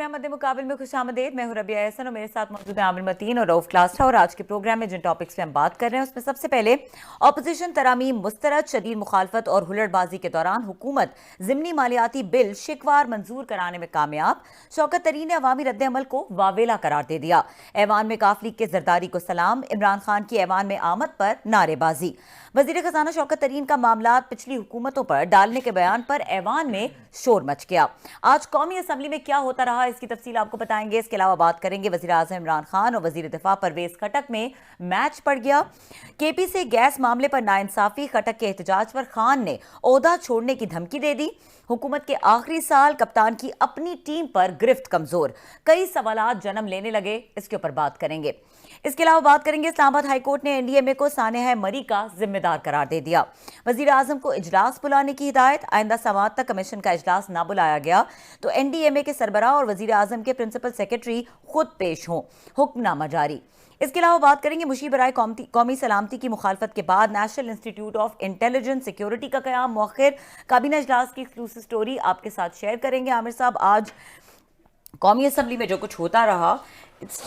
Programme मद्दे मुकाबिल में खुशामदीद। मैं हूं रबिया एहसन और मेरे साथ मौजूद है आमिर मतीन और रऊफ क्लास। और आज के प्रोग्राम में जिन टॉपिक्स पे हम बात कर रहे हैं उसमें सबसे पहले ऑपोजिशन तरामीम मुस्तरद शदीद मुखालफत और हुल्लड़बाजी के दौरान हुकूमत ज़िमनी मालियाती बिल शिकवार मंजूर कराने में कामयाब। शौकत तरीन ने अवामी रद्द-ए-अमल को वावेला करार दे दिया। ऐवान में काफ लीग के जरदारी को सलाम। इमरान खान की ऐवान में आमद पर नारेबाजी। वजीर खजाना शौकत तरीन का मामला पिछली हुकूमतों पर डालने के बयान पर ऐवान में शोर मच गया। आज कौमी असम्बली में क्या होता रहा इसकी तफसील आपको बताएंगे। इसके अलावा बात करेंगे वजीर आज़म इमरान खान और वजीर दिफा परवेज खटक में मैच पड़ गया। केपी से गैस मामले पर नाइंसाफी, खटक के एहतजाज पर खान ने ओहदा छोड़ने की धमकी दे दी। हुकूमत के आखिरी साल कप्तान की अपनी टीम पर गिरफ्त कमजोर, कई सवालात जन्म लेने लगे, इसके ऊपर बात करेंगे। इसके अलावा बात करेंगे इस्लामाबाद हाईकोर्ट ने एनडीएमए को सानेहा मरी का जिम्मेदार करार दे दिया। वजीर आजम को इजलास बुलाने की हिदायत। आइंदा समाअत तक कमीशन का इजलास ना बुलाया गया तो एनडीएमए के सरबराह और वजीर आजम के प्रिंसिपल सेक्रेटरी खुद पेश हों, हुक्मनामा जारी। इसके अलावा बात करेंगे मुशीब बराए कौमी सलामती की मुखालफत के बाद national institute of intelligence security का कयाम मौखिर। काबीना इजलास की एक्सक्लूसिव स्टोरी आपके साथ शेयर करेंगे। आमिर साहब, आज कौमी असम्बली में जो कुछ होता रहा, इट्स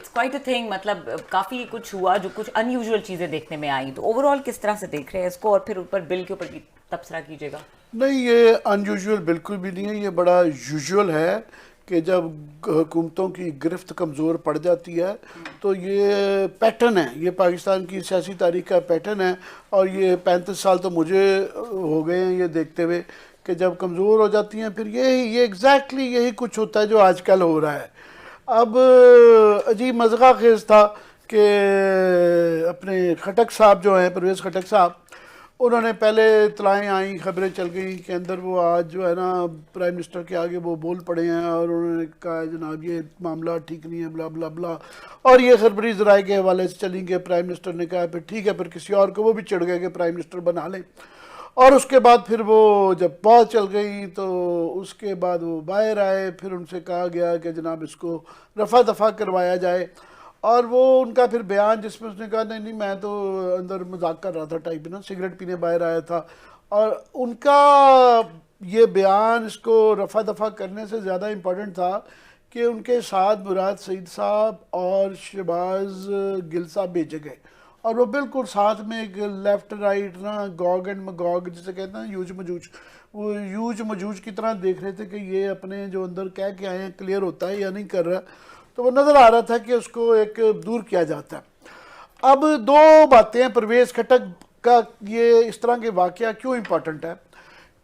क्वाइट अ थिंग, मतलब काफ़ी कुछ हुआ जो कुछ अनयूजुअल चीज़ें देखने में आई। तो ओवरऑल किस तरह से देख रहे हैं इसको, और फिर ऊपर बिल के ऊपर भी तबसरा कीजिएगा। नहीं, ये अनयूजुअल बिल्कुल भी नहीं है, ये बड़ा यूजुअल है कि जब हुकूमतों की गिरफ्त कमज़ोर पड़ जाती है तो ये पैटर्न है, ये पाकिस्तान की सियासी तारीख का पैटर्न है। और ये 35 साल तो मुझे हो गए हैं ये देखते हुए कि जब कमज़ोर हो जाती हैं फिर ये एग्जैक्टली यही कुछ होता है जो आजकल हो रहा है। अब अजीब मज़ा खेज़ था कि अपने खटक साहब जो हैं, परवेज़ खटक साहब, उन्होंने पहले इतलाएँ आई, खबरें चल गई कि अंदर वो आज जो है ना प्राइम मिनिस्टर के आगे वो बोल पड़े हैं और उन्होंने कहा जनाब ये मामला ठीक नहीं है, ब्ला ब्ला ब्ला। और ये खबरी ज़राए के हवाले से चली गए। प्राइम मिनिस्टर ने कहा फिर ठीक है, फिर किसी और को वो भी चिढ़ गए कि प्राइम मिनिस्टर बना लें। और उसके बाद फिर वो जब बहुत चल गई तो उसके बाद वो बाहर आए, फिर उनसे कहा गया कि जनाब इसको रफ़ा दफ़ा करवाया जाए। और वो उनका फिर बयान जिसमें उसने कहा नहीं नहीं मैं तो अंदर मजाक कर रहा था टाइप ना, सिगरेट पीने बाहर आया था। और उनका ये बयान इसको रफ़ा दफ़ा करने से ज़्यादा इम्पोर्टेंट था कि उनके साथ मुराद सईद साहब और शहबाज गिल साहब भेजे गए और वो बिल्कुल साथ में एक लेफ़्ट राइट ना गॉग एंड मगॉग जिसे कहते हैं यूज मजूज, वो यूज मजूज की तरह देख रहे थे कि ये अपने जो अंदर कह के आए हैं क्लियर होता है या नहीं कर रहा। तो वो नज़र आ रहा था कि उसको एक दूर किया जाता है। अब दो बातें हैं, परवेज़ खटक का ये इस तरह के वाक़या क्यों इम्पॉर्टेंट है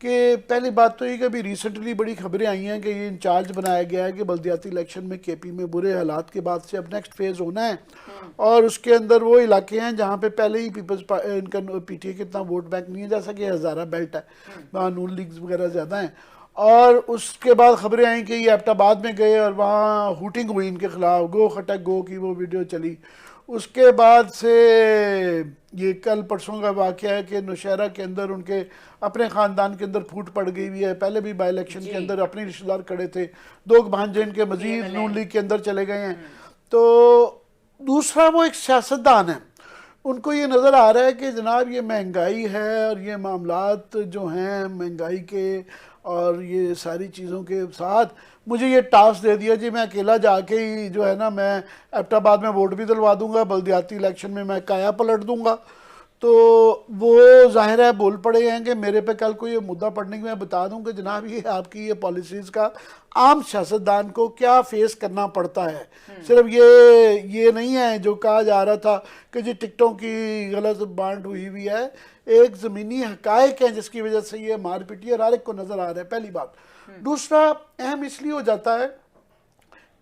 कि पहली बात तो ये कि अभी रिसेंटली बड़ी खबरें आई हैं कि ये इंचार्ज बनाया गया है कि बल्दियाती इलेक्शन में केपी में बुरे हालात के बाद से अब नेक्स्ट फेज़ होना है। और उसके अंदर वो इलाके हैं जहाँ पे पहले ही इनका पीटीए के इतना वोट बैंक नहीं है, जैसा कि हज़ारा बेल्ट है, वहाँ नून लीग्स वगैरह ज़्यादा हैं। और उसके बाद खबरें आई कि ये एबटाबाद में गए और वहाँ हूटिंग हुई इनके खिलाफ, गो खटक गो की वो वीडियो चली। उसके बाद से ये कल परसों का वाक़या है कि नौशहरा के अंदर उनके अपने ख़ानदान के अंदर फूट पड़ गई हुई है। पहले भी बाई इलेक्शन के अंदर अपने रिश्तेदार खड़े थे, दो भांजे इनके मजीद नून लीग के अंदर चले गए हैं। तो दूसरा वो एक सियासतदान है, उनको ये नज़र आ रहा है कि जनाब ये महंगाई है और ये मामलात जो हैं महंगाई के और ये सारी चीज़ों के साथ मुझे ये टास्क दे दिया जी, मैं अकेला जाके ही जो है ना मैं एबटाबाद में वोट भी दिलवा दूंगा, बल्दियाती इलेक्शन में मैं काया पलट दूंगा। तो वो जाहिर है बोल पड़े हैं कि मेरे पे कल को ये मुद्दा पड़ने की मैं बता दूं कि जनाब ये आपकी ये पॉलिसीज़ का आम सियासतदान को क्या फेस करना पड़ता है। सिर्फ ये नहीं है जो कहा जा रहा था कि जी टिकटों की गलत बांट हुई है, एक ज़मीनी हकायक है जिसकी वजह से ये मार पीटी हर एक को नज़र आ रहा है, पहली बात। दूसरा अहम इसलिए हो जाता है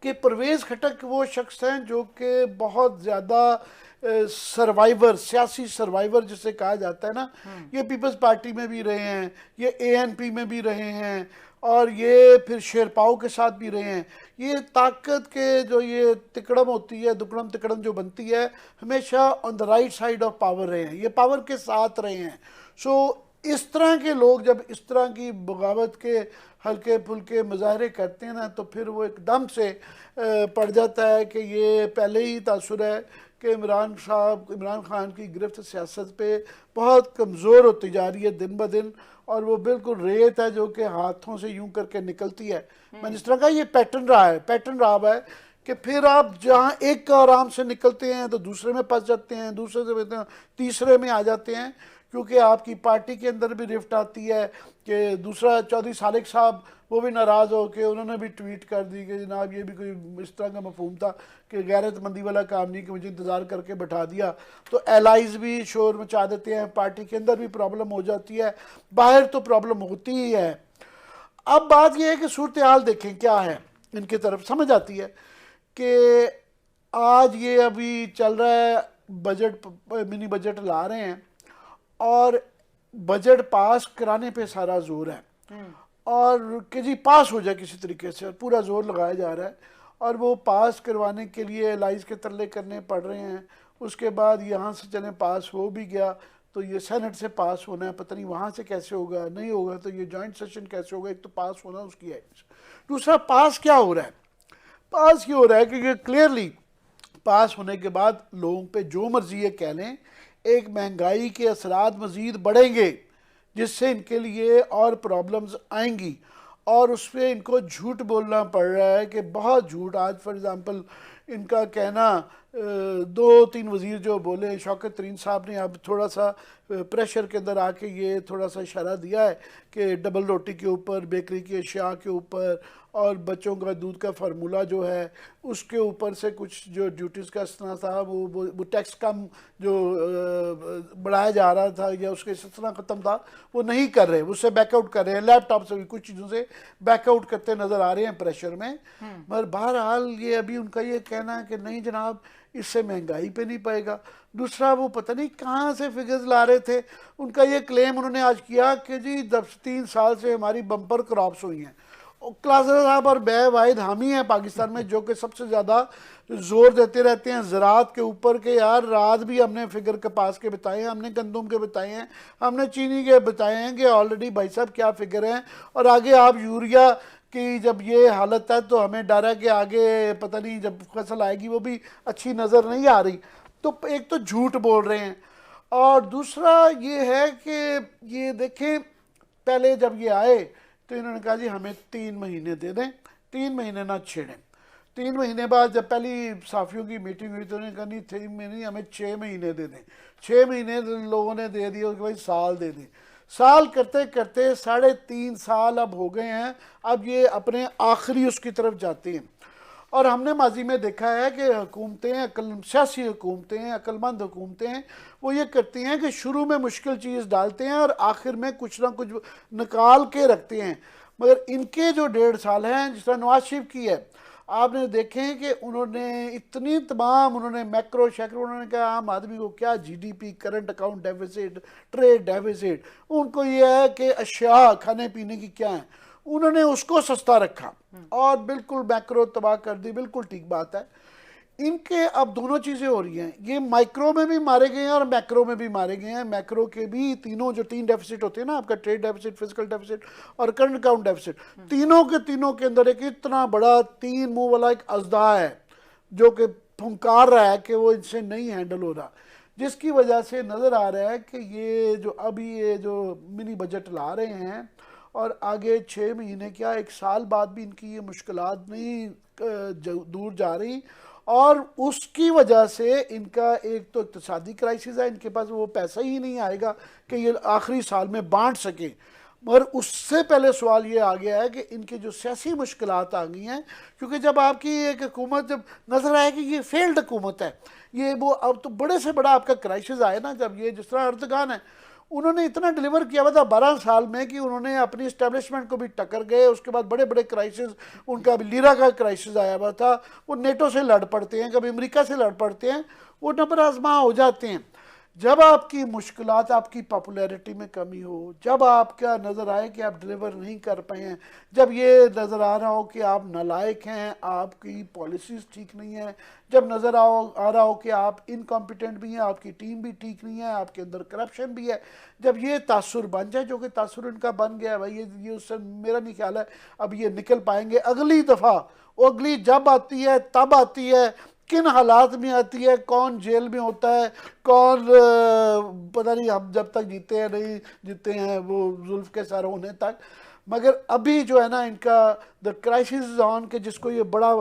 कि परवेज़ खटक वो शख्स हैं जो कि बहुत ज़्यादा सर्वाइवर, सियासी सर्वाइवर जिसे कहा जाता है ना, ये पीपल्स पार्टी में भी रहे हैं, ये एएनपी में भी रहे हैं और ये फिर शेरपाओ के साथ भी रहे हैं। ये ताकत के जो ये तिकड़म होती है, दुकड़म तिकड़म जो बनती है, हमेशा on the right side of power रहे हैं, ये पावर के साथ रहे हैं। सो इस तरह के लोग जब इस तरह की बगावत के हल्के फुल्के मुजाहरे करते हैं ना तो फिर वो एकदम से पड़ जाता है कि ये पहले ही तासुर है कि इमरान खान की गिरफ्त सियासत पे बहुत कमज़ोर होती जा रही है दिन ब दिन, और वो बिल्कुल रेत है जो कि हाथों से यूं करके निकलती है। मैंने जिस तरह का ये पैटर्न रहा है कि फिर आप जहाँ एक का आराम से निकलते हैं तो दूसरे में फंस जाते हैं, दूसरे से तीसरे में आ जाते हैं, क्योंकि आपकी पार्टी के अंदर भी रिफ्ट आती है कि दूसरा चौधरी सालिक साहब वो भी नाराज़ हो के उन्होंने भी ट्वीट कर दी कि जनाब ये भी कोई इस तरह का मफहूम था कि गैरतमंदी वाला काम नहीं कि मुझे इंतज़ार करके बैठा दिया। तो एलाइज भी शोर मचा देते हैं, पार्टी के अंदर भी प्रॉब्लम हो जाती है, बाहर तो प्रॉब्लम होती ही है। अब बात यह है कि सूरत हाल देखें क्या है, इनकी तरफ समझ आती है कि आज ये अभी चल रहा है बजट, मिनी बजट ला रहे हैं और बजट पास कराने पे सारा जोर है, और कि जी पास हो जाए किसी तरीके से, पूरा जोर लगाया जा रहा है, और वो पास करवाने के लिए एलाइज के तरले करने पड़ रहे हैं। उसके बाद यहाँ से चलें पास हो भी गया तो ये सेनेट से पास होना है, पता नहीं वहाँ से कैसे होगा, नहीं होगा तो ये जॉइंट सेशन कैसे होगा। एक तो पास होना उसकी है, दूसरा पास क्या हो रहा है, पास ये हो रहा है कि ये क्लियरली पास होने के बाद लोगों पे जो मर्जी है कह लें, एक महंगाई के असरात मज़ीद बढ़ेंगे जिससे इनके लिए और प्रॉब्लम्स आएंगी, और उस पर इनको झूठ बोलना पड़ रहा है कि बहुत झूठ। आज फॉर एग्ज़ाम्पल इनका कहना, 2-3 वज़ीर जो बोले, शौकत तरीन साहब ने अब थोड़ा सा प्रेशर के अंदर आके ये थोड़ा सा इशारा दिया है कि डबल रोटी के ऊपर, बेकरी की अशिया के ऊपर और बच्चों का दूध का फार्मूला जो है उसके ऊपर से कुछ जो ड्यूटीज़ का इस्तना था वो टैक्स कम जो बढ़ाया जा रहा था या उसके इस्तना ख़त्म था वो नहीं कर रहे, उससे बैकआउट कर रहे हैं। लैपटॉप से भी कुछ चीज़ों से बैकआउट करते नज़र आ रहे हैं प्रेशर में। मगर बहरहाल ये अभी उनका ये कहना है कि नहीं जनाब इससे महंगाई पे नहीं पाएगा। दूसरा वो पता नहीं कहाँ से फिगर्स ला रहे थे, उनका ये क्लेम उन्होंने आज किया कि जी 3 साल से हमारी बम्पर क्रॉप्स हुई हैं। क्लासर साहब और बे वाहिद हामी हैं पाकिस्तान में जो कि सबसे ज़्यादा जोर देते रहते हैं ज़राअत के ऊपर कि यार रात भी हमने फिगर कपास के बताए हैं, हमने गंदम के बताए हैं, हमने चीनी के बताए हैं कि ऑलरेडी भाई साहब क्या फिगर हैं, और आगे आप यूरिया कि जब ये हालत है तो हमें डर है कि आगे पता नहीं जब फसल आएगी वो भी अच्छी नज़र नहीं आ रही। तो एक तो झूठ बोल रहे हैं, और दूसरा ये है कि ये देखें पहले जब ये आए तो इन्होंने कहा जी हमें 3 महीने दे दें, 3 महीने ना छेड़ें। 3 महीने बाद जब पहली साफियों की मीटिंग हुई तो उन्होंने कहा नहीं 3 महीने हमें 6 महीने दे दें। 6 महीने लोगों ने दे दिए, उसके बाद साल दे दें। साल करते करते 3.5 साल अब हो गए हैं, अब ये अपने आखिरी उसकी तरफ जाते हैं। और हमने माजी में देखा है कि हुकूमतें, सियासी हुकूमतें, अक्लमंद हुकूमतें वो ये करती हैं कि शुरू में मुश्किल चीज़ डालते हैं और आखिर में कुछ ना कुछ निकाल के रखते हैं। मगर इनके जो 1.5 साल हैं, जिस तरह नवाज शरीफ की है, आपने देखें कि उन्होंने इतनी तमाम उन्होंने मैक्रो शैक्रो, उन्होंने कहा आम आदमी को क्या GDP, current account deficit, trade deficit, उनको ये है कि अशिया खाने पीने की क्या है, उन्होंने उसको सस्ता रखा और बिल्कुल मैक्रो तबाह कर दी। बिल्कुल ठीक बात है। इनके अब दोनों चीज़ें हो रही हैं, ये माइक्रो में भी मारे गए हैं और मैक्रो में भी मारे गए हैं। मैक्रो के भी तीनों जो 3 डेफिसिट होते हैं ना, आपका ट्रेड डेफिसिट, फिजिकल डेफिसिट और करंट अकाउंट डेफिसिट, तीनों के अंदर एक इतना बड़ा 3 मुंह वाला एक अजदा है जो कि फुंकार रहा है कि वो इनसे नहीं हैंडल हो रहा, जिसकी वजह से नज़र आ रहा है कि ये जो अभी ये जो मिनी बजट ला रहे हैं और आगे 6 महीने क्या 1 साल बाद भी इनकी ये मुश्किलात नहीं दूर जा रही, और उसकी वजह से इनका एक तो इक्तिसादी क्राइसिस है, इनके पास वो पैसा ही नहीं आएगा कि ये आखिरी साल में बांट सकें। मगर उससे पहले सवाल ये आ गया है कि इनकी जो सियासी मुश्किलात आ गई हैं, क्योंकि जब आपकी एक हुकूमत जब नज़र आए कि ये फेल्ड हुकूमत है, ये वो अब तो बड़े से बड़ा आपका क्राइसिस आए ना, जब ये जिस तरह अर्दगान है उन्होंने इतना डिलीवर किया हुआ था 12 साल में कि उन्होंने अपनी इस्टेब्लिशमेंट को भी टक्कर गए। उसके बाद बड़े बड़े क्राइसिस, उनका अभी लीरा का क्राइसिस आया हुआ था, वो नेटो से लड़ पड़ते हैं, कभी अमेरिका से लड़ पड़ते हैं, वो नंबर आजमा हो जाते हैं। जब आपकी मुश्किलात, आपकी पॉपुलैरिटी में कमी हो, जब आपका नज़र आए कि आप डिलीवर नहीं कर पाए हैं, जब ये नज़र आ रहा हो कि आप नालायक हैं, आपकी पॉलिसीज़ ठीक नहीं है, जब नज़र आ रहा हो कि आप इनकॉम्पिटेंट भी हैं, आपकी टीम भी ठीक नहीं है, आपके अंदर करप्शन भी है, जब ये तासुर बन जाए, जो कि तासुर इनका बन गया भाई, ये उससे मेरा नहीं ख्याल है अब ये निकल पाएंगे। अगली दफ़ा वो अगली जब आती है तब आती है किन हालात में आती है, कौन जेल में होता है, कौन पता नहीं, हम जब तक जीते हैं नहीं जीते हैं वो जुल्फ़-ए-सर होने तक। मगर अभी जो है ना इनका द क्राइसिस इज ऑन, के जिसको ये बड़ा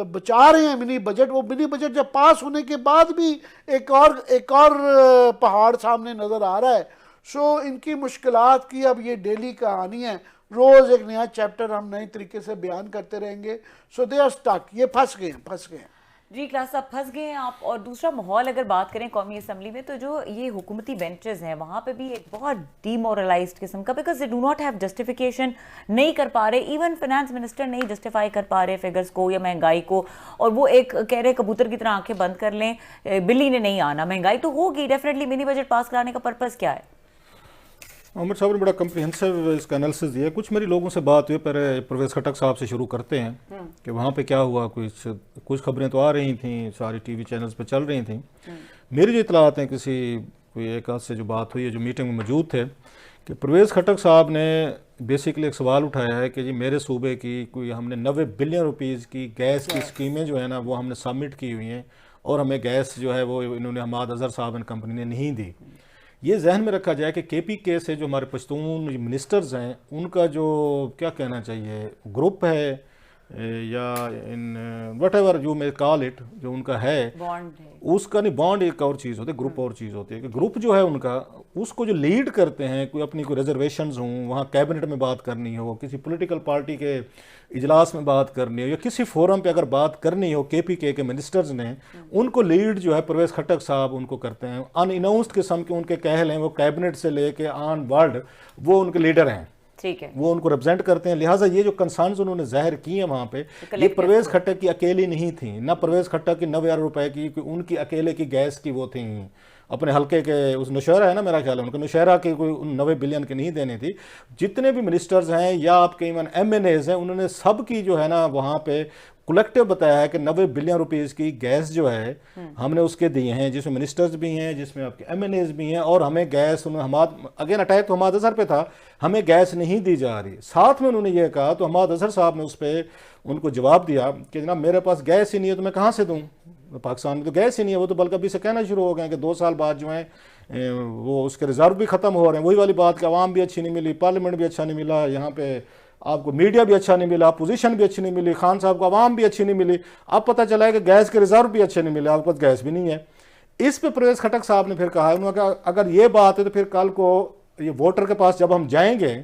बचा रहे हैं मिनी बजट, वो मिनी बजट जब पास होने के बाद भी एक और पहाड़ सामने नज़र आ रहा है। सो इनकी मुश्किलात की अब ये डेली कहानी है, रोज़ एक नया चैप्टर हम नए तरीके से बयान करते रहेंगे। सो दे आर स्टक, ये फंस गए हैं। जी क्लास साहब फंस गए हैं आप। और दूसरा माहौल अगर बात करें कौमी असम्बली में, तो जो ये हुकूमती बेंचेस हैं वहाँ पे भी एक बहुत डीमोरलाइज्ड किस्म का, because they do not have justification, नहीं कर पा रहे। इवन फाइनेंस मिनिस्टर नहीं जस्टिफाई कर पा रहे फिगर्स को या महंगाई को, और वो एक कह रहे कबूतर की तरह आंखें बंद कर लें, बिल्ली ने नहीं आना, महंगाई तो होगी डेफिनेटली। मिनी बजट पास कराने का पर्पज़ क्या है? उमर साहब ने बड़ा कम्प्रिहेंसिव इसका एनालिसिस दिया। कुछ मेरी लोगों से बात हुई, पहले परवेज़ खटक साहब से शुरू करते हैं कि वहाँ पे क्या हुआ। कुछ खबरें तो आ रही थी, सारी टीवी चैनल्स पे चल रही थी। मेरी जो इतलात हैं, कोई एक आध से जो बात हुई है, जो मीटिंग में मौजूद थे, कि परवेज़ खटक साहब ने बेसिकली एक सवाल उठाया है कि जी मेरे सूबे की कोई हमने 90 बिलियन रुपीज़ की गैस की स्कीमें जो है ना वो हमने सबमिट की हुई हैं, और हमें गैस जो है वो इन्होंने हमाद अजहर साहब एंड कंपनी ने नहीं दी। ये जहन में रखा जाए कि KPK से जो हमारे पश्तून मिनिस्टर्स हैं, उनका जो क्या कहना चाहिए ग्रुप है या in what ever you may call it, जो उनका है बॉन्ड है, उसका नहीं, बॉन्ड एक और चीज़ होती है, ग्रुप और चीज़ होती है। कि ग्रुप जो है उनका, उसको जो लीड करते हैं, कोई अपनी कोई रिजर्वेशंस हों, वहाँ कैबिनेट में बात करनी हो, किसी पॉलिटिकल पार्टी के इजलास में बात करनी हो, या किसी फोरम पे अगर बात करनी हो, KPK के मिनिस्टर्स ने उनको लीड जो है परवेज़ खटक साहब उनको करते हैं। अनअनाउंस्ड किस्म के उनके कहल हैं, वो कैबिनेट से लेके ऑन वर्ल्ड वो उनके लीडर हैं, ठीक है, वो उनको रिप्रेजेंट करते हैं। लिहाजा ये जो कंसर्न्स उन्होंने जाहिर किए वहाँ पे, ये परवेज़ खट्टक की अकेली नहीं थी, ना परवेज़ खट्टक की 90,000 रुपए की उनकी अकेले की गैस की वो थी, अपने हल्के के उस नौशहरा है ना, मेरा ख्याल है उनको नौशहरा के कोई 90 बिलियन की नहीं देनी थी। जितने भी मिनिस्टर्स हैं या आपके इवन MNAs हैं, उन्होंने सब की जो है ना वहाँ पे कलेक्टिव बताया है कि 90 बिलियन रुपीज़ की गैस जो है हमने उसके दिए हैं, जिसमें मिनिस्टर्स भी हैं, जिसमें आपके MNAs भी हैं, और हमें गैस उन्होंने अगेन अटैक तो हमाद अजहर पे था, हमें गैस नहीं दी जा रही। साथ में उन्होंने ये कहा, तो हमाद अजहर साहब ने उस पर उनको जवाब दिया कि जनाब मेरे पास गैस ही नहीं है तो मैं कहाँ से दूँ, पाकिस्तान में तो गैस ही नहीं है। वो तो बल्कि अभी से कहना शुरू हो गए कि 2 साल बाद जो है वो उसके रिजर्व भी ख़त्म हो रहे हैं। वही वाली बात कि आवाम भी अच्छी नहीं मिली, पार्लियामेंट भी अच्छा नहीं मिला, यहाँ पे आपको मीडिया भी अच्छा नहीं मिला, अपोजिशन भी अच्छी नहीं मिली, खान साहब को आवाम भी अच्छी नहीं मिली। अब पता चला है कि गैस के रिजर्व भी अच्छे नहीं मिले, आपके पास गैस भी नहीं है। इस पे परवेज़ खटक साहब ने फिर कहा, उन्होंने कहा अगर ये बात है तो फिर कल को ये वोटर के पास जब हम जाएंगे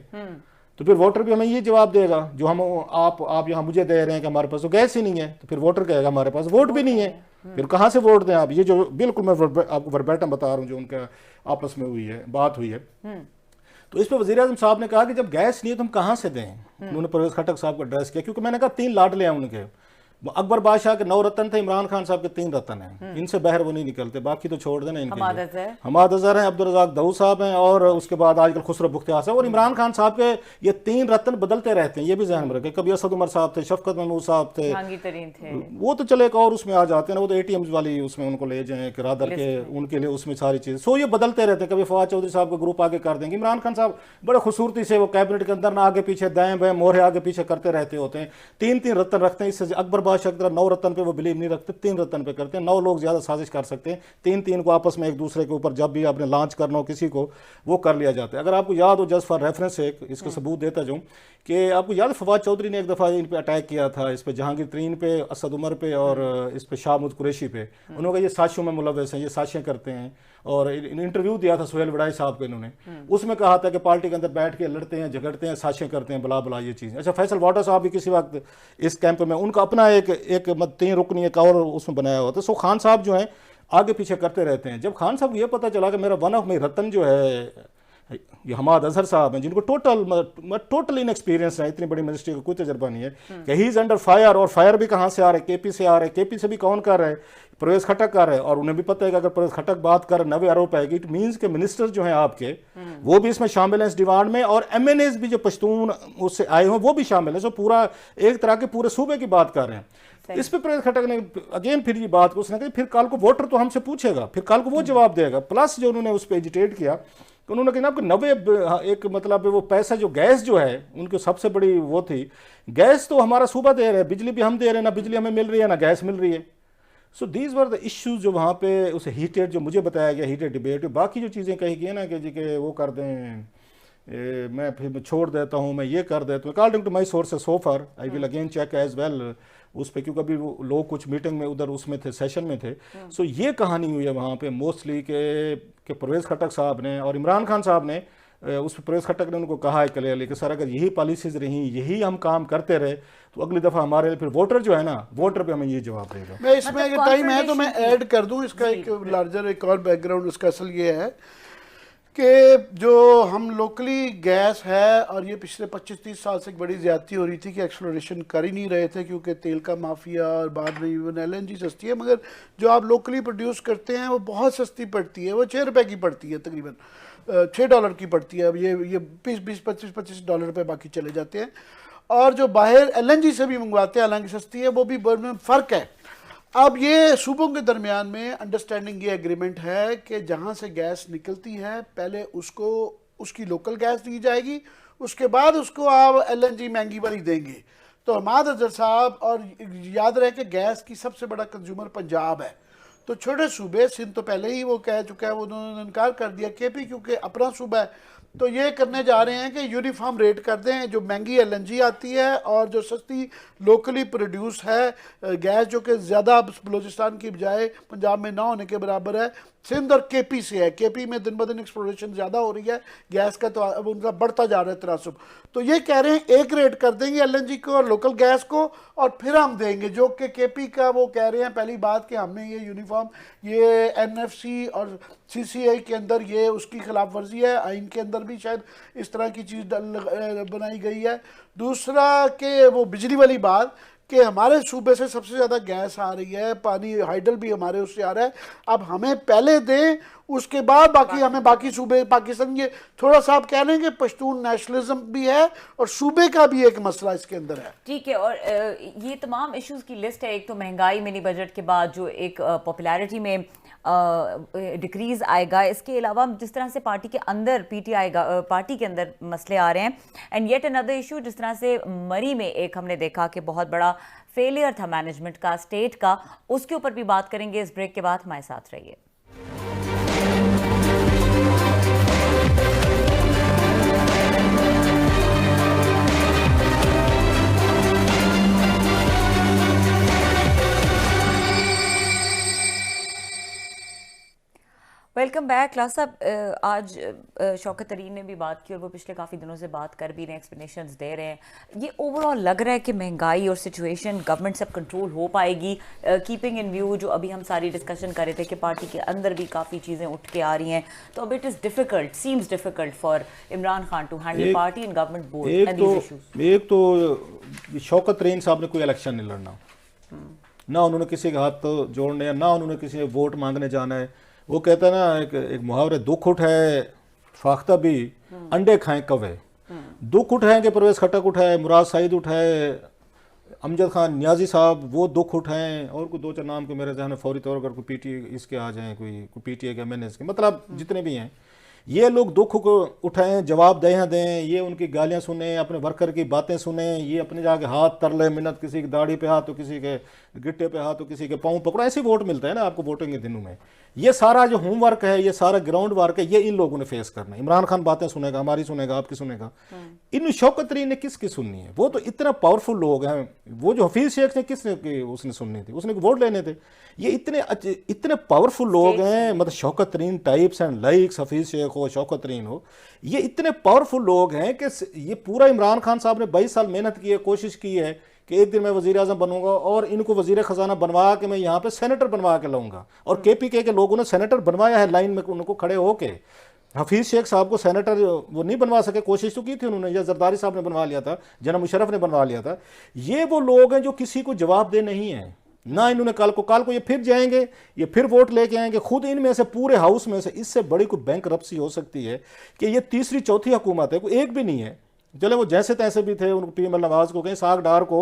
तो फिर वोटर भी हमें ये जवाब देगा जो हम आप यहाँ मुझे दे रहे हैं कि हमारे पास तो गैस ही नहीं है, तो फिर वोटर कहेगा हमारे पास वोट भी नहीं है, फिर कहाँ से वोट दें आप। ये जो बिल्कुल मैं आपको वर्बैटम बता रहा हूँ जो उनका आपस में हुई है, बात हुई है। तो इस पर वज़ीर आज़म साहब ने कहा कि जब गैस नहीं है तो हम कहाँ से दें। उन्होंने परवेज़ खटक साहब को एड्रेस किया, क्योंकि मैंने कहा 3 लाडले हैं उनके। अकबर बादशाह के 9 रतन थे, इमरान खान साहब के 3 रतन हैं, इनसे बाहर वो नहीं निकलते, बाकी तो छोड़ देना इनके। हमाद अजहर हैं, अब्दुल रज़ाक दाऊद साहब हैं, और उसके बाद आजकल खुसरो बुख्तियार साहब, और इमरान खान साहब के ये 3 रतन बदलते रहते हैं, ये भी ज़हन में रखें। कभी असद उमर साहब थे, शफकत महमूद साहब थे, वो तो चले एक और उसमें आ जाते हैं ना, वो तो ATMs वाली उसमें उनको ले जाएं किरादर के, उनके लिए उसमें सारी चीज़। सो ये बदलते रहते हैं, कभी फवाद चौधरी साहब का ग्रुप आगे कर देंगे। इमरान खान साहब बड़े खूबसूरती से वो कैबिनेट के अंदर ना आगे पीछे दाएं बाएं मोहरे आगे पीछे करते रहते होते हैं। 3-3 रतन रखते हैं। इससे अकबर बादशाह की तरह 9 रतन पे वो बिलीव नहीं रखते, 3 रतन पे करते हैं। 9 लोग ज्यादा साजिश कर सकते हैं, 3-3 को आपस में एक दूसरे के ऊपर जब भी आपने लॉन्च करना हो किसी को, वो कर लिया जाता है। अगर आपको याद हो, जस्ट फॉर रेफरेंस एक इसका सबूत देता जाऊँ कि आपको याद, फवाद चौधरी ने एक दफ़ा इन पे अटैक किया था, इस पे जहांगीर तरीन पे, असद उमर पे, और इस पे शाहमूद कुरैशी पे। उन्होंने कहा ये साजिशों में मुलव्वस हैं, ये साजिशें करते हैं। और इंटरव्यू दिया था सुहेल वड़ाई साहब को इन्होंने, उसमें कहा था कि पार्टी के अंदर बैठ के लड़ते हैं, झगड़ते हैं, साजिशें करते हैं, बला बला ये चीज़। अच्छा, फैसल वाटर साहब भी किसी वक्त इस कैंप में, उनका अपना एक 3 रुकनी एक और उसमें बनाया हुआ था। सो खान साहब जो है आगे पीछे करते रहते हैं। जब खान साहब को ये पता चला कि मेरा वन ऑफ माई रतन जो है ये हमाद अजहर साहब हैं, जिनको टोटल इनएक्सपीरियंस है, इतनी बड़ी मिनिस्ट्री का कोई तजर्बा नहीं है, कि ही इज अंडर फायर। और फायर भी कहाँ से आ रहे हैं, KP से आ रहे हैं। KP से भी कौन कर रहा है, परवेज़ खटक कर रहे हैं। और उन्हें भी पता है कि अगर परवेज़ खटक बात कर 90 आरोप आएगी, इट मीन्स के मिनिस्टर्स जो हैं आपके वो भी इसमें शामिल हैं इस डिमांड में, और MNAs भी जो पश्तून उससे आए हों वो भी शामिल है। सो पूरा एक तरह के पूरे सूबे की बात कर रहे हैं। इस पे परवेज़ खटक ने अगेन फिर ये बात को उसने कही, फिर कल को वोटर तो हमसे पूछेगा, फिर कल को वो जवाब देगा। प्लस जो उन्होंने उस पर एजिटेट किया, तो उन्होंने कहा आपको 90 एक मतलब वो पैसा जो गैस जो है उनकी सबसे बड़ी वो थी, गैस तो हमारा सूबा दे रहा है, बिजली भी हम दे रहे हैं, ना बिजली हमें मिल रही है ना गैस मिल रही है। So these were the issues जो वहाँ पे उस हीटेड, जो मुझे बताया गया हीटेड डिबेट, बाकी जो चीज़ें कही गई ना कि जी के वो कर दें, मैं फिर छोड़ देता हूँ, मैं ये कर देता हूँ, according to my source so far, I will again check as well उस पर, क्योंकि अभी वो लोग कुछ मीटिंग में उधर उसमें थे, सेशन में थे। सो ये कहानी हुई है वहाँ पे मोस्टली के परवेज़ खट्टक साहब ने और इमरान खान साहब ने उस पर परवेज़ खट्टक ने उनको कहा है क्लियरली कि सर अगर यही पॉलिसीज रही, यही हम काम करते रहे तो अगली दफ़ा हमारे लिए फिर वोटर जो है ना, वोटर पे हमें ये जवाब देगा। मैं इसमें अगर टाइम है तो मैं ऐड कर दूं इसका एक लार्जर एक और बैकग्राउंड। उसका असल ये है कि जो हम लोकली गैस है, और ये पिछले 25-30 साल से एक बड़ी ज़्यादती हो रही थी कि एक्सप्लोरेशन कर ही नहीं रहे थे क्योंकि तेल का माफिया, और बाद में इवन LNG सस्ती है, मगर जो आप लोकली प्रोड्यूस करते हैं वो बहुत सस्ती पड़ती है, वो $6 की पड़ती है, तकरीबन $6 की पड़ती है। अब ये 20, 25 डॉलर पे बाकी चले जाते हैं। और जो बाहर LNG से भी मंगवाते हैं, हालांकि सस्ती है, वो भी में फ़र्क है। अब ये सूबों के दरमियान में अंडरस्टैंडिंग, ये एग्रीमेंट है कि जहाँ से गैस निकलती है पहले उसको उसकी लोकल गैस दी जाएगी, उसके बाद उसको आप LNG महंगी वाली देंगे। तो हमाद अजहर साहब, और याद रहे कि गैस की सबसे बड़ा कंज्यूमर पंजाब है, तो छोटे सूबे, सिंध तो पहले ही वो कह चुका है, वो उन्होंने इनकार कर दिया, KP क्योंकि अपना सूबा है, तो ये करने जा रहे हैं कि यूनिफॉर्म रेट कर दें, जो महंगी LNG आती है और जो सस्ती लोकली प्रोड्यूस है गैस, जो कि ज़्यादा बलूचिस्तान की बजाय पंजाब में ना होने के बराबर है, सिंध और KP से है। KP में दिन ब दिन एक्सप्लोरेशन ज़्यादा हो रही है गैस का, तो अब उनका बढ़ता जा रहा है तनासुब। तो ये कह रहे हैं एक रेट कर देंगे LNG को और लोकल गैस को, और फिर हम देंगे, जो कि KP का वो कह रहे हैं पहली बात कि हमने ये यूनिफॉर्म, ये NFC और CCI के अंदर ये उसकी खिलाफ वर्जी है, आइन के अंदर भी शायद इस तरह की चीज़ बनाई गई है। दूसरा कि वो बिजली वाली बात कि हमारे सूबे से सबसे ज़्यादा गैस आ रही है, पानी हाइडल भी हमारे उससे आ रहा है, अब हमें पहले दें, उसके बाद बाकी हमें बाकी सूबे पाकिस्तान। ये थोड़ा सा आप कह रहे हैं कि पश्तून नेशनलिज्म भी है और सूबे का भी एक मसला इसके अंदर है। ठीक है, और ये तमाम इश्यूज की लिस्ट है। एक तो महंगाई, मिनी बजट के बाद जो एक पॉपुलैरिटी में डिक्रीज आएगा, इसके अलावा जिस तरह से पार्टी के अंदर PTI पार्टी के अंदर मसले आ रहे हैं, एंड येट अनदर इशू जिस तरह से मरी में एक हमने देखा कि बहुत बड़ा फेलियर था मैनेजमेंट का, स्टेट का, उसके ऊपर भी बात करेंगे। इस ब्रेक के बाद हमारे साथ रहिए। Welcome back. क्लास साहब, आज शौकत तरीन ने भी बात की और वो पिछले काफ़ी दिनों से बात कर भी रहे हैं, एक्सप्लेनेशंस दे रहे हैं। ये ओवरऑल लग रहा है कि महंगाई और सिचुएशन गवर्नमेंट से कंट्रोल हो पाएगी, कीपिंग इन व्यू जो अभी हम सारी डिस्कशन कर रहे थे कि पार्टी के अंदर भी काफ़ी चीज़ें उठ के आ रही हैं, तो अब it is difficult, seems difficult for Imran Khan to handle party and government board and these issues. एक तो शौकत तरीन साहब ने कोई इलेक्शन नहीं लड़ना, ना उन्होंने किसी के हाथ जोड़ने हैं, ना उन्होंने किसी वोट मांगने जाना है। वो कहता है ना, एक मुहावरे, दुख उठाए फाख्ता भी, अंडे खाएं कवे। दुख उठाएंगे परवेज़ खट्टक उठाए, मुराद सईद उठाए, अमजद खान नियाजी साहब वो दुख उठाएं, और कोई 2-4 नाम के मेरे जहन में फौरी तौर पर कोई PTA इसके आ जाएं, कोई PTA के MNS के, मतलब जितने भी हैं, ये लोग दुख को उठाएं, जवाब दें, ये उनकी गालियां सुने, अपने वर्कर की बातें सुने, ये अपने जाके हाथ तरले मिन्नत, किसी की दाढ़ी पे हाथ तो किसी के गिट्टे पे हाथ तो किसी के पाँव पकड़ो, ऐसे वोट मिलता है ना आपको वोटिंग के दिनों में। ये सारा जो होमवर्क है, ये सारा ग्राउंड वर्क है, ये इन लोगों ने फेस करना है। इमरान खान बातें सुनेगा, हमारी सुनेगा, आपकी सुनेगा, इन शौकत तरीन ने किसकी सुननी है? वो तो इतना पावरफुल लोग हैं, वो जो हफीज शेख ने किसने उसने सुननी थी, उसने वोट लेने थे। ये इतने पावरफुल लोग हैं, मतलब Shaukat Tarin types and likes, Hafeez Sheikh हो, शौकत तरीन हो, ये इतने पावरफुल लोग हैं कि ये पूरा इमरान खान साहब ने 22 साल मेहनत की है, कोशिश की है कि एक दिन मैं वज़ीर आज़म बनूंगा और इनको वज़ीर ख़जाना बनवा के मैं यहाँ पे सेनेटर बनवा के लाऊंगा। और KPK के लोगों ने सेनेटर बनवाया है लाइन में उनको खड़े होके। हफीज़ शेख साहब को सेनेटर वो नहीं बनवा सके, कोशिश तो की थी उन्होंने, या जरदारी साहब ने बनवा लिया था, जनाब मुशर्रफ ने बनवा लिया था। ये वो लोग हैं जो किसी को जवाब दे नहीं है ना। इन्होंने कल को ये फिर जाएंगे, ये फिर वोट लेके आएंगे। खुद इनमें से पूरे हाउस में से इससे बड़ी कोई बैंकरप्सी हो सकती है कि ये तीसरी चौथी हुकूमत है, कोई एक भी नहीं है। चले वो जैसे तैसे भी थे, उनको PM नवाज को कहीं साग डार को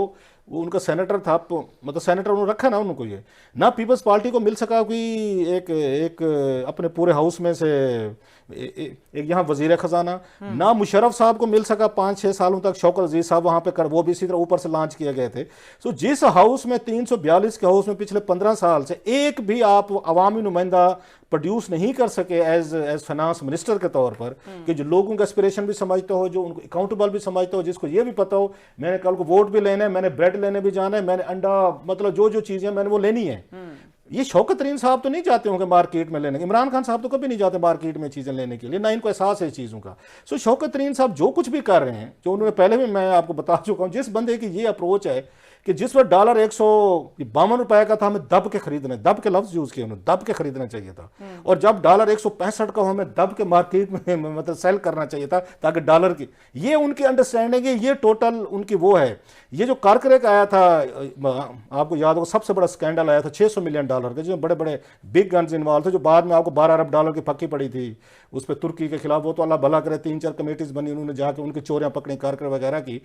वो उनका सेनेटर था, मतलब सेनेटर उन्होंने रखा ना उनको, ये ना पीपल्स पार्टी को मिल सका कि एक अपने पूरे हाउस में से एक यहाँ वजीर खजाना, ना मुशर्रफ साहब को मिल सका 5-6 सालों तक, शौकत अजीज साहब वहाँ पे वो भी इसी तरह ऊपर से लॉन्च किए गए थे। सो जिस हाउस में 342 के हाउस में पिछले 15 साल से एक भी आप अवामी नुमाइंदा प्रोड्यूस नहीं कर सके एज फाइनेंस मिनिस्टर के तौर पर, कि जो लोगों का एस्पिरेशन भी समझते हो, जो उनको अकाउंटेबल भी समझते हो, जिसको ये भी पता हो मैंने कल को वोट भी लेना है, मैंने ब्रेड लेने भी जाना है, मैंने अंडा, मतलब जो चीज़ें मैंने वो लेनी है। ये शौकत तरीन साहब तो नहीं जाते होंगे मार्केट में लेने, इमरान खान साहब तो कभी नहीं जाते मार्केट में चीज़ें लेने के लिए, ना इनको एहसास है चीज़ों का। सो शौकत तरीन साहब जो कुछ भी कर रहे हैं, जो उन्होंने पहले भी मैं आपको बता चुका हूँ, जिस बंदे की ये अप्रोच है कि जिस वक्त डॉलर 152 रुपए का था, हमें दब के खरीदना, दब के लफ्ज यूज किए उन्होंने, दब के खरीदना चाहिए था, और जब डॉलर 165 का हो, हमें दब के मार्केट में मतलब सेल करना चाहिए था, ताकि डॉलर की, ये उनकी अंडरस्टैंडिंग है, ये टोटल उनकी वो है। ये जो कारकरेक आया था, आपको याद होगा सबसे बड़ा स्कैंडल आया था $600 मिलियन का, जिसमें बड़े बड़े बिग गन्स इन्वॉल्व थे, जो बाद में आपको $12 अरब की पक्की पड़ी थी उस पर तुर्की के खिलाफ। वो तो अल्लाह भला करे 3-4 कमेटीज बनी, उन्होंने जाके उनकी चोरियां पकड़ी, कारकर वगैरह की।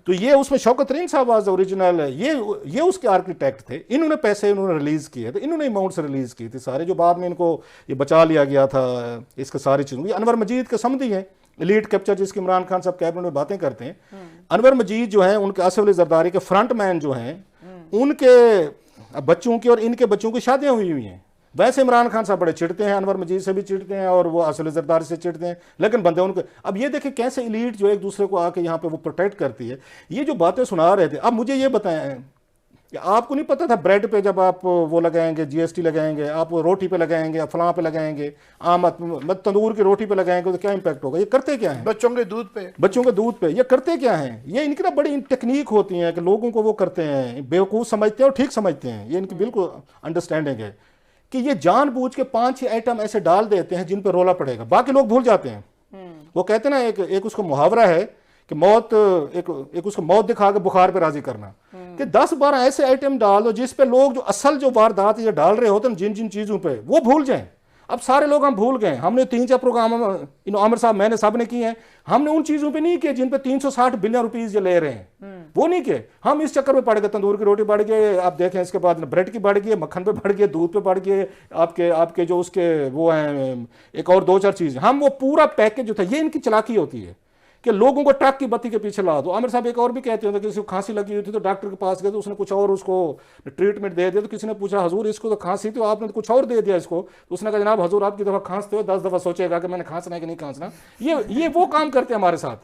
तो ये उसमें शौकत तरीन साहब वाज ओरिजिनल, ये उसके आर्किटेक्ट थे। इन्होंने पैसे इन्होंने रिलीज किए थे, इन्होंने अमाउंट से रिलीज की थी सारे, जो बाद में इनको ये बचा लिया गया था इसके सारी चीज़ों। ये अनवर मजीद के समझी हैं, एलीट कैप्चर जिसकी इमरान खान साहब कैबिनेट में बातें करते हैं। अनवर मजीद जो है उनके आसिफ अली जरदारी के फ्रंट मैन जो हैं, उनके बच्चों की और इनके बच्चों की शादियां हुई हुई हैं। वैसे इमरान खान साहब बड़े चिढ़ते हैं, अनवर मजीद से भी चिढ़ते हैं और वो आसिफ अली जरदारी से चिढ़ते हैं, लेकिन बंदे उनको, अब ये देखें कैसे एलीट जो एक दूसरे को आके यहाँ पे वो प्रोटेक्ट करती है। ये जो बातें सुना रहे थे, अब मुझे ये बताएं कि आपको नहीं पता था ब्रेड पे जब आप वो लगाएंगे जीएसटी लगाएंगे, आप रोटी पे लगाएंगे, फलां पे लगाएंगे, तंदूर की रोटी पे लगाएंगे तो क्या इंपैक्ट होगा? ये करते क्या है? बच्चों के दूध पे ये करते क्या है? ये इनकी ना बड़ी टेक्निक होती है कि लोगों को वो करते हैं, बेवकूफ़ समझते हैं और ठीक समझते हैं। ये इनकी बिल्कुल अंडरस्टैंडिंग है कि ये जानबूझ के 5-6 आइटम ऐसे डाल देते हैं जिन पे रोला पड़ेगा, बाकी लोग भूल जाते हैं। वो कहते हैं ना, एक उसको मुहावरा है कि मौत, एक उसको मौत दिखा के बुखार पे राजी करना, कि 10-12 ऐसे आइटम डाल दो जिस पे लोग जो असल जो वारदात ये डाल रहे होते हैं जिन जिन चीजों पे, वो भूल जाएं। अब सारे लोग हम भूल गए, हमने 3-4 प्रोग्राम आमिर साहब मैंने सब ने किए हैं, हमने उन चीजों पे नहीं किए जिन पे 360 बिलियन रुपीज ये ले रहे हैं, वो नहीं किए। हम इस चक्कर में पड़ गए, तंदूर की रोटी बढ़ गए, आप देखें इसके बाद ब्रेड की बढ़ गई, मक्खन पे बढ़ गए, दूध पे बढ़ गए, आपके जो उसके वो हैं एक और 2-4 चीज, हम वो पूरा पैकेज जो था, ये इनकी चालाकी होती है कि लोगों को ट्रक की बत्ती के पीछे ला दो। आमिर साहब एक और भी कहते होंगे कि किसी को खांसी लगी हुई थी तो डॉक्टर के पास गए तो उसने कुछ और उसको ट्रीटमेंट दे दिया, तो किसी ने पूछा हजूर इसको तो खांसी थी, तो आपने तो कुछ और दे दिया इसको, तो उसने कहा जनाब हजूर आपकी दफ़ा खांसते हो 10 दफ़ा सोचेगा कि मैंने खांसना है कि नहीं खांसना। ये वो काम करते हैं हमारे साथ।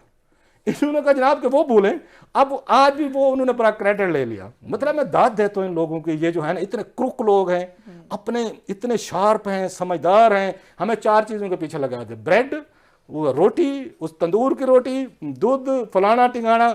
इन्होंने कहा जनाब के वो भूलें, अब आज भी वो उन्होंने बड़ा क्रेडिट ले लिया। मतलब मैं दाद देता हूँ इन लोगों की, ये जो है ना इतने क्रुक लोग हैं, अपने इतने शार्प हैं, समझदार हैं, हमें 4 चीज़ों के पीछे लगा दे, ब्रेड, वो रोटी, उस तंदूर की रोटी, दूध, फलाना टिंगाना,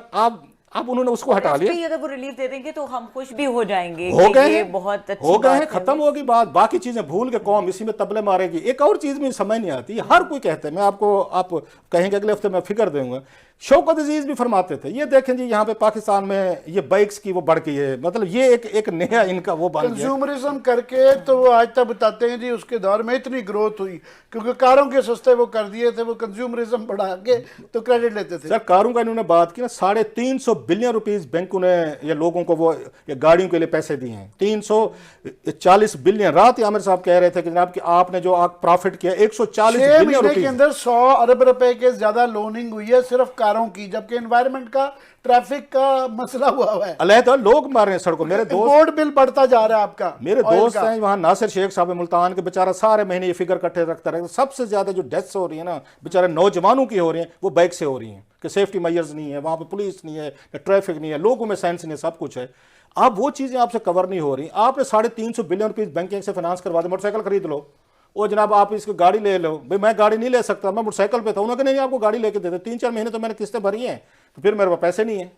अब उन्होंने उसको हटा लिया। अगर वो रिलीफ दे देंगे तो हम खुश भी हो जाएंगे, हो गए ये बहुत अच्छी हो गए बात हैं, है। खत्म होगी बात, बाकी चीजें भूल के कौम इसी में तबले मारेगी। एक और चीज मुझे समझ नहीं आती, हर कोई कहता है, मैं आपको आप कहेंगे अगले हफ्ते मैं फिगर दूंगा, शौकत अजीज भी फरमाते थे, ये देखें जी यहाँ पे पाकिस्तान में ये बाइक्स की वो बढ़ गई है, मतलब ये एक नया इनका वो बन गया कंज्यूमरिज्म करके। तो वो आज तक बताते हैं जी उसके दौर में इतनी ग्रोथ हुई क्योंकि कारों के सस्ते वो कर दिए थे, वो कंज्यूमरिज्म बढ़ा के तो क्रेडिट लेते थे। सर कारों का इन्होंने बात की ना, 350 बिलियन रुपीस बैंकों ने ये लोगों को वो ये गाड़ियों के लिए पैसे दिए हैं, 340 बिलियन। रात आमिर साहब कह रहे थे कि जनाब कि आपने जो प्रॉफिट किया 140 बिलियन रुपए के अंदर 100 अरब रुपए के ज्यादा लोनिंग हुई है सिर्फ कारों की, जबकि एनवायरनमेंट का, ट्रैफिक का मसला हुआ है। अलहदा लोग मार रहे हैं सड़कों। मेरे दोस्त, बोर्ड बिल बढ़ता जा रहा है आपका। मेरे दोस्त हैं वहाँ, नासिर शेख साहब मुल्तान के, बेचारा सारे महीने ये फिगर इकट्ठे रखता रहता। सबसे ज्यादा जो डेथ्स हो रही है ना बेचारे नौजवानों की हो रही हैं, वो बाइक से हो रही हैं कि सेफ्टी मेजर्स नहीं है, वहाँ पे पुलिस नहीं है, ट्रैफिक नहीं है, लोगों में सेंस नहीं है, सब कुछ है। अब वो चीजें आपसे कवर नहीं हो रही। आपने 350 बिलियन रुपीज बैंकिंग से फाइनेंस करवा दे, मोटरसाइकिल खरीद लो, ओ जनाब आप इसको गाड़ी ले लो। भाई मैं गाड़ी नहीं ले सकता, मैं मोटरसाइकिल पे था। उन्होंने नहीं आपको गाड़ी लेके देते, 3-4 महीने तो मैंने किस्तें भरी हैं, तो फिर मेरे पास पैसे नहीं है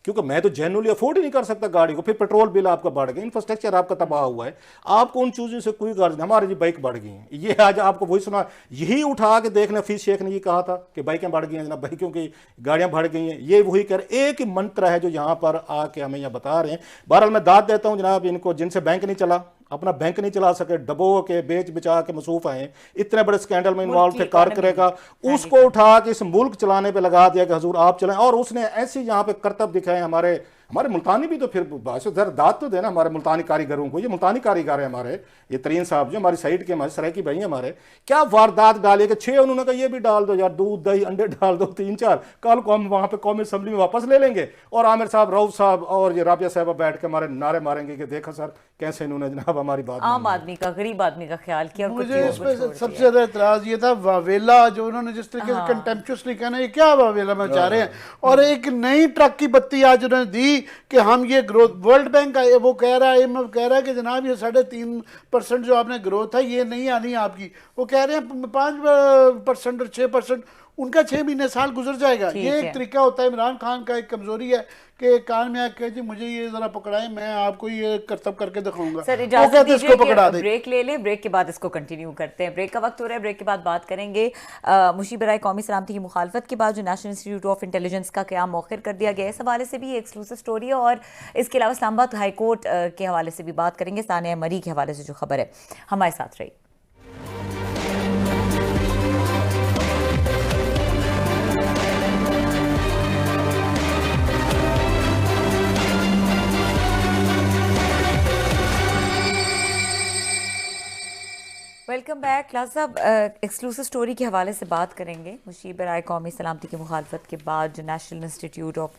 क्योंकि मैं तो जेन्युइनली अफोर्ड ही नहीं कर सकता गाड़ी को। फिर पेट्रोल बिल आपका बढ़ गया, इंफ्रास्ट्रक्चर आपका तबाह हुआ है, आपको उन चीज़ों से कोई गर्ज नहीं। हमारी जी बाइक बढ़ गई है, ये आज आपको वही सुना, यही उठा के देखना फीस शेख ने ये कहा था कि बाइकें बढ़ गई हैं जनाब, बाइकों की गाड़ियां बढ़ गई हैं। ये वही कर एक ही मंत्र है जो यहाँ पर आके हमें यहाँ बता रहे हैं। बहरहाल मैं दाद देता हूँ जनाब इनको, जिनसे बैंक नहीं चला, अपना बैंक नहीं चला सके, डबो के बेच बिचा के मसूफ आए, इतने बड़े स्कैंडल में इन्वॉल्व थे, कार करेगा, उसको उठा के इस मुल्क चलाने पे लगा दिया कि हजूर आप चलाएं। और उसने ऐसी यहाँ पे करतब दिखाए हमारे हमारे मुल्तानी भी तो फिर जरा दाद तो देना हमारे मुल्तानी कारीगरों को। ये मुल्तानी कारीगर है हमारे, ये तरीन साहब जो हमारी साइड के हमारे सरायकी भाई हैं हमारे, क्या वारदात डाले कि 6 उन्होंने कहा ये भी डाल दो यार, दूध दही अंडे डाल दो 3-4, कल को हम वहाँ पे कौमी असम्बली में वापस ले लेंगे और आमिर साहब, रऊफ साहब और ये राबिया साहबा बैठ के हमारे नारे मारेंगे कि देखा सर कैसे इन्होंने जनाब हमारी बात आम आदमी का, गरीब आदमी का ख्याल किया और कुछ मुझे लोगों इस को पे छोड़ सबसे दिया। ज्यादा एतराज ये था वावेला जो उन्होंने जिस तरीके से कंटेम्पचुअसली कहना, ये क्या वावेला में जा रहे हैं। और एक नई ट्रक की बत्ती आज उन्होंने दी कि हम ये ग्रोथ, वर्ल्ड बैंक का वो कह रहा है, IMF कह रहा है कि जनाब ये 3.5% जो आपने ग्रोथ है ये नहीं आनी आपकी। वो कह रहे हैं 5% और 6%, उनका 6 महीने साल गुजर जाएगा। ये एक तरीका होता है। इमरान खान का एक कमजोरी है कि कान में आके जी मुझे ये जरा पकड़ाएं, मैं आपको ये करतब करके दिखाऊंगा। सर इजाजत दीजिए इसको पकड़ा कि दे। ब्रेक ले लें, ब्रेक के बाद इसको कंटिन्यू करते हैं। ब्रेक का वक्त हो रहा है, ब्रेक के बाद बात करेंगे मुशीब बराए कौमी सलामती की मुखालफत के बाद जो नेशनल इंस्टीट्यूट ऑफ इंटेलिजेंस का क़याम मौखिर कर दिया गया है, इस हवाले से भी ये एक्सक्लूसिव स्टोरी है और इसके अलावा इस्लामाबाद हाई कोर्ट के हवाले से भी बात करेंगे। सानिया मरी के हवाले से जो खबर है, हमारे साथ रही। Welcome back. क्लास साहब, एक्सक्लूसिव स्टोरी के हवाले से बात करेंगे। मुशीब बराए कौमी सलामती की मुखालफत के बाद जो national institute of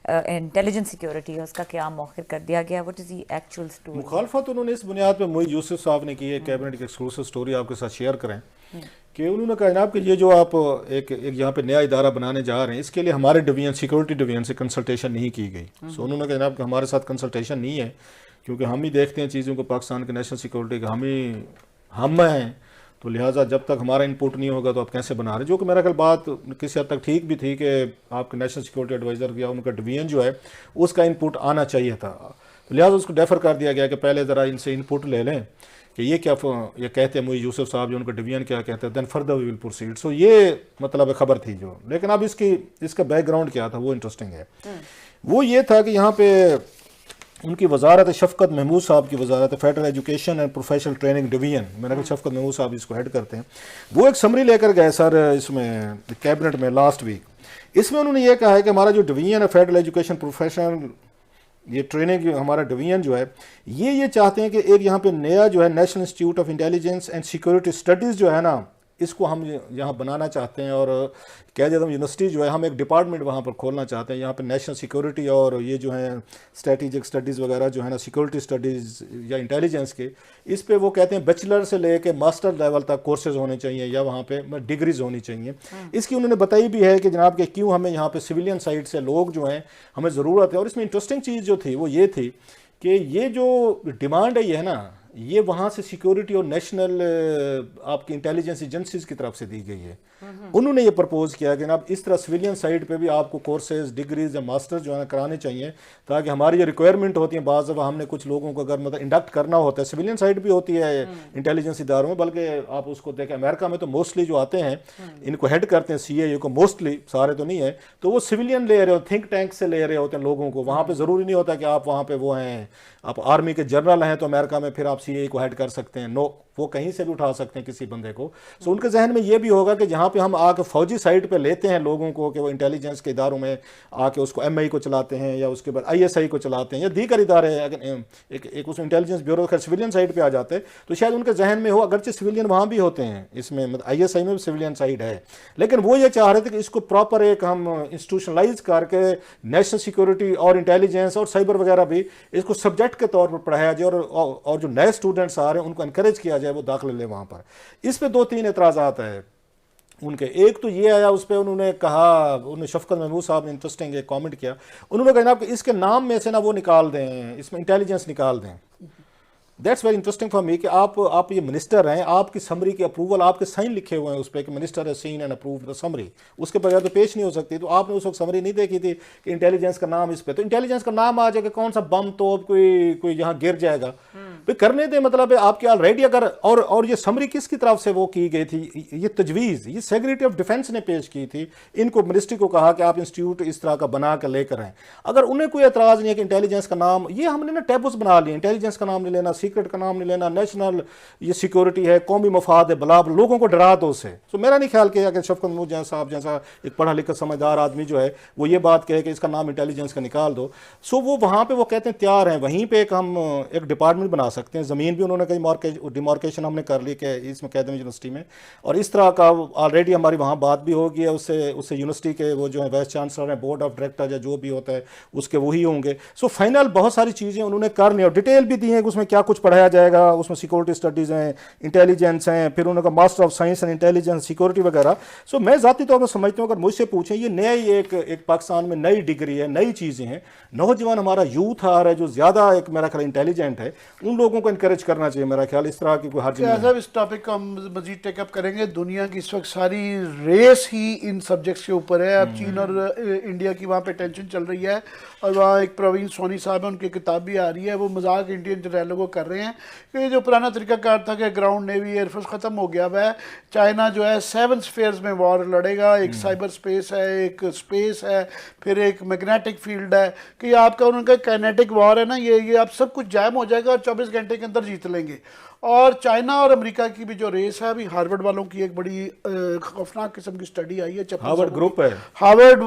intelligence security है उसका क़याम मौखिर कर दिया गया। What is the actual story? मुखालफत उन्होंने इस बुनियाद पर मोईद यूसुफ साहब ने की है, कैबिनेट की एक्सक्लूसिव स्टोरी आपके साथ शेयर करें कि उन्होंने कहा जनाब कि ये जो आप एक यहाँ पे नया इदारा बनाने जा रहे हैं, इसके लिए हमारे डिवीजन, सिक्योरिटी डिवीजन से कंसल्टेशन नहीं की गई। सो उन्होंने कहा जनाब कि हमारे साथ कंसल्टेशन नहीं है, क्योंकि हम ही देखते हैं चीज़ों को, पाकिस्तान के नेशनल सिक्योरिटी का हम हैं, तो लिहाजा जब तक हमारा इनपुट नहीं होगा तो आप कैसे बना रहे हैं। जो कि मेरा ख्याल बात किसी हद तक ठीक भी थी कि आपके नेशनल सिक्योरिटी एडवाइज़र या उनका डिवीजन जो है उसका इनपुट आना चाहिए था, तो लिहाजा उसको डेफर कर दिया गया कि पहले ज़रा इनसे इनपुट ले लें कि ये क्या ये कहते हैं, मुझे यूसुफ साहब जो उनका डिवीजन क्या कहते हैं, then further we will proceed. So ये मतलब खबर थी जो, लेकिन अब इसका बैकग्राउंड क्या था वो इंटरेस्टिंग है। वो ये था कि यहाँ पे उनकी वजारत शफ़क़त महमूद साहब की वजारत federal education and professional training division, मैंने कहा शफ़क़त महमूद साहब इसको हेड करते हैं, वो एक समरी लेकर गए सर इसमें कैबिनेट में लास्ट वीक। इसमें उन्होंने ये कहा है कि हमारा जो डिवीजन है फेडरल एजुकेशन प्रोफेशनल ये ट्रेनिंग, हमारा डिवीजन जो है ये चाहते हैं कि एक यहाँ पे नया जो है national institute of intelligence and security studies जो है ना, इसको हम यहाँ बनाना चाहते हैं। और कह देता हूँ यूनिवर्सिटी जो है, हम एक डिपार्टमेंट वहाँ पर खोलना चाहते हैं। यहाँ पे नेशनल सिक्योरिटी और ये जो है स्ट्रेटेजिक स्टडीज़ वगैरह जो है ना, सिक्योरिटी स्टडीज़ या इंटेलिजेंस के, इस पे वो कहते हैं बैचलर से लेके मास्टर लेवल तक कोर्सेज होने चाहिए या वहाँ पे डिग्रीज होनी चाहिए। इसकी उन्होंने बताई भी है कि जनाब कि क्यों हमें यहाँ पे सिविलियन साइड से लोग जो हैं हमें ज़रूरत है। और इसमें इंटरेस्टिंग चीज़ जो थी वो ये थी कि ये जो डिमांड है ये है ना, ये वहाँ से सिक्योरिटी और नेशनल आपकी इंटेलिजेंस एजेंसीज की तरफ से दी गई है। उन्होंने ये प्रपोज किया कि ना इस तरह सिविलियन साइड पे भी आपको कोर्सेज, डिग्रीज या मास्टर्स जो है ना कराने चाहिए, ताकि हमारी जो रिक्वायरमेंट होती है, बाज़ दफ़ा हमने कुछ लोगों को अगर मतलब इंडक्ट करना होता है, सिविलियन साइड भी होती है इंटेलिजेंस इदारों में, बल्कि आप उसको देखें अमेरिका में तो मोस्टली जो आते हैं इनको हेड करते हैं CIA को, मोस्टली, सारे तो नहीं है, तो वो सिविलियन ले रहे हो, थिंक टैंक से ले रहे होते हैं लोगों को। वहाँ पर ज़रूरी नहीं होता कि आप वहाँ पर वो हैं, आप आर्मी के जनरल हैं तो अमेरिका में फिर आप CIA को हेड कर सकते हैं। नो, वो कहीं से भी उठा सकते हैं किसी बंदे को। सो उनके जहन में ये भी होगा कि जहाँ पे हम आके फौजी साइड पे लेते हैं लोगों को कि वो इंटेलिजेंस के इदारों में आके उसको MI को चलाते हैं या उसके बाद ISI को चलाते हैं या दीगर इदारे, एक उसमें इंटेलिजेंस ब्यूरो खैर सिविलियन साइड पे आ जाते हैं, तो शायद उनके जहन में हो, अगरचे सिविलियन वहाँ भी होते हैं इसमें, मतलब ISI में भी सिविलियन साइड है, लेकिन वो ये चाह रहे थे कि इसको प्रॉपर एक हम इंस्टीट्यूशनलाइज करके नेशनल सिक्योरिटी और इंटेलिजेंस और साइबर वगैरह भी इसको सब्जेक्ट के तौर पर पढ़ाया जाए और जो नए स्टूडेंट्स आ रहे हैं उनको इनकरेज किया जाए वो दाखिले ले वहाँ पर। इस पे 2-3 एतराज़ात है उनके। एक तो ये आया, उस पर उन्होंने कहा, उन्होंने शफ़क़त महमूद साहब ने इंटरेस्टिंग एक कमेंट किया, उन्होंने कहा कि इसके नाम में से ना वो निकाल दें, इसमें इंटेलिजेंस निकाल दें। That's very interesting for me कि आप ये मिनिस्टर हैं, आपकी समरी की अप्रूवल, आपके साइन लिखे हुए हैं उस पर कि मिनिस्टर है seen and approve the summary, उसके बगैर तो पेश नहीं हो सकती। तो आपने उस वक्त समरी नहीं देखी थी कि इंटेलिजेंस का नाम इस पर, तो इंटेलिजेंस का नाम आ जाएगा, कौन सा बम तोप कोई यहाँ गिर जाएगा, भाई करने दे, मतलब है आपके ऑलरेडी अगर और ये समरी किसकी तरफ से वो की गई थी, ये तजवीज़ ये सेक्रेटरी ऑफ डिफेंस ने पेश की थी, इनको मिनिस्ट्री को कहा कि आप इंस्टीट्यूट इस तरह का बना कर लेकर आएँ। अगर उन्हें कोई एतराज़ नहीं है कि इंटेलिजेंस का नाम, ये हमने ना टैबूस बना लिया, इंटेलिजेंस का नाम नहीं लेना, सीक्रेट का नाम नहीं लेना, नेशनल ये सिक्योरिटी है, कौमी मफाद है, बला लोगों को डरा दो उससे। तो मेरा नहीं ख्याल कि शफकत महमूद साहब जैसा एक पढ़ा लिखा समझदार आदमी जो है वो ये बात कहे कि इसका नाम इंटेलिजेंस का निकाल दो। सो वो वहाँ पे वो कहते हैं तैयार हैं, वहीं पे हम एक डिपार्टमेंट बना सकते हैं। ज़मीन भी उन्होंने कहीं डिमार्केशन हमने कर ली कि इसमें कह दें यूनिवर्सिटी में, और इस तरह का ऑलरेडी हमारी वहाँ बात भी हो गई है। उससे यूनिवर्सिटी के वो जो है वाइस चांसलर हैं, बोर्ड ऑफ डायरेक्टर या जो भी होता है उसके वही होंगे। सो फाइनल बहुत सारी चीज़ें उन्होंने कर ली और डिटेल भी दी है कि उसमें क्या कुछ पढ़ाया जाएगा। उसमें सिक्योरिटी स्टडीज़ हैं, इंटेलिजेंस हैं, फिर उन्होंने master of science and intelligence security वगैरह। सो मैं ज़ाती तौर पर समझता हूँ, अगर मुझसे पूछें, ये नया ही एक पाकिस्तान में नई डिग्री है, नई चीज़ें हैं। नौजवान हमारा यूथ आ रहा है जो ज़्यादा एक मेरा ख्याल इंटेलिजेंट है, उन लोगों को इनकरेज करना चाहिए। मेरा ख्याल इस तरह की कोई हर्ज नहीं है। साहब इस टॉपिक को हम मजीद टेकअप करेंगे। दुनिया की इस वक्त सारी रेस ही इन सब्जेक्ट्स के ऊपर है। अब चीन और इंडिया की वहाँ पे टेंशन चल रही है, और वहाँ एक प्रवीण सोनी साहब है, उनकी किताब भी आ रही है, वो मजाक इंडियन जर्नैलों को कर रहे हैं कि जो पुराना तरीकाकार था कि ग्राउंड नेवी एयरफोर्स ख़त्म हो गया हुआ है। चाइना जो है 7 स्फीयर्स में वॉर लड़ेगा, एक साइबर स्पेस है, एक स्पेस है, फिर एक मैग्नेटिक फील्ड है, कि आपका उनका काइनेटिक वॉर है ना, ये आप सब कुछ जैम हो जाएगा और 24 घंटे के अंदर जीत लेंगे। और चाइना और अमेरिका की भी जो रेस है, अभी हार्वर्ड वालों की एक बड़ी खौफनाक किस्म की स्टडी आई है। हार्वर्ड ग्रुप है, हार्वर्ड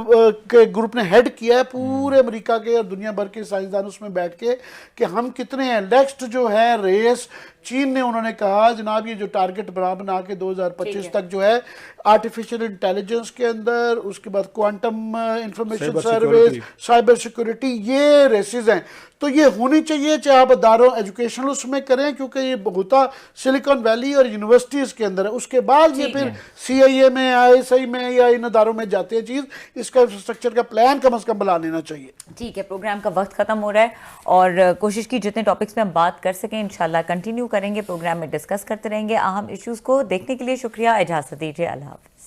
के ग्रुप ने हेड किया है पूरे अमेरिका के और दुनिया भर के साइंसदान उसमें बैठ के कि हम कितने हैं। नेक्स्ट जो है रेस, चीन ने उन्होंने कहा जनाब ये जो टारगेट बना के 2025 तक जो है आर्टिफिशियल इंटेलिजेंस के अंदर, उसके बाद quantum information service, cyber security, ये रेसेस हैं। तो ये होनी चाहिए, चाहे आप अदारों एजुकेशनल उसमें करें, क्योंकि ये होता सिलिकॉन वैली और यूनिवर्सिटीज़ के अंदर है। उसके बाद ये फिर CIA में, ISI में या इन अदारों में जाते हैं चीज़। इसका इंफ्रास्ट्रक्चर का प्लान कम अज़ कम बना लेना चाहिए। ठीक है, प्रोग्राम का वक्त खत्म हो रहा है और कोशिश की जितने टॉपिक्स पे हम बात कर सकें इंशाल्लाह कंटिन्यू करेंगे, प्रोग्राम में डिस्कस करते रहेंगे। अहम इश्यूज़ को देखने के लिए शुक्रिया, इजाज़त दीजिए, अल्लाह हाफ़िज़।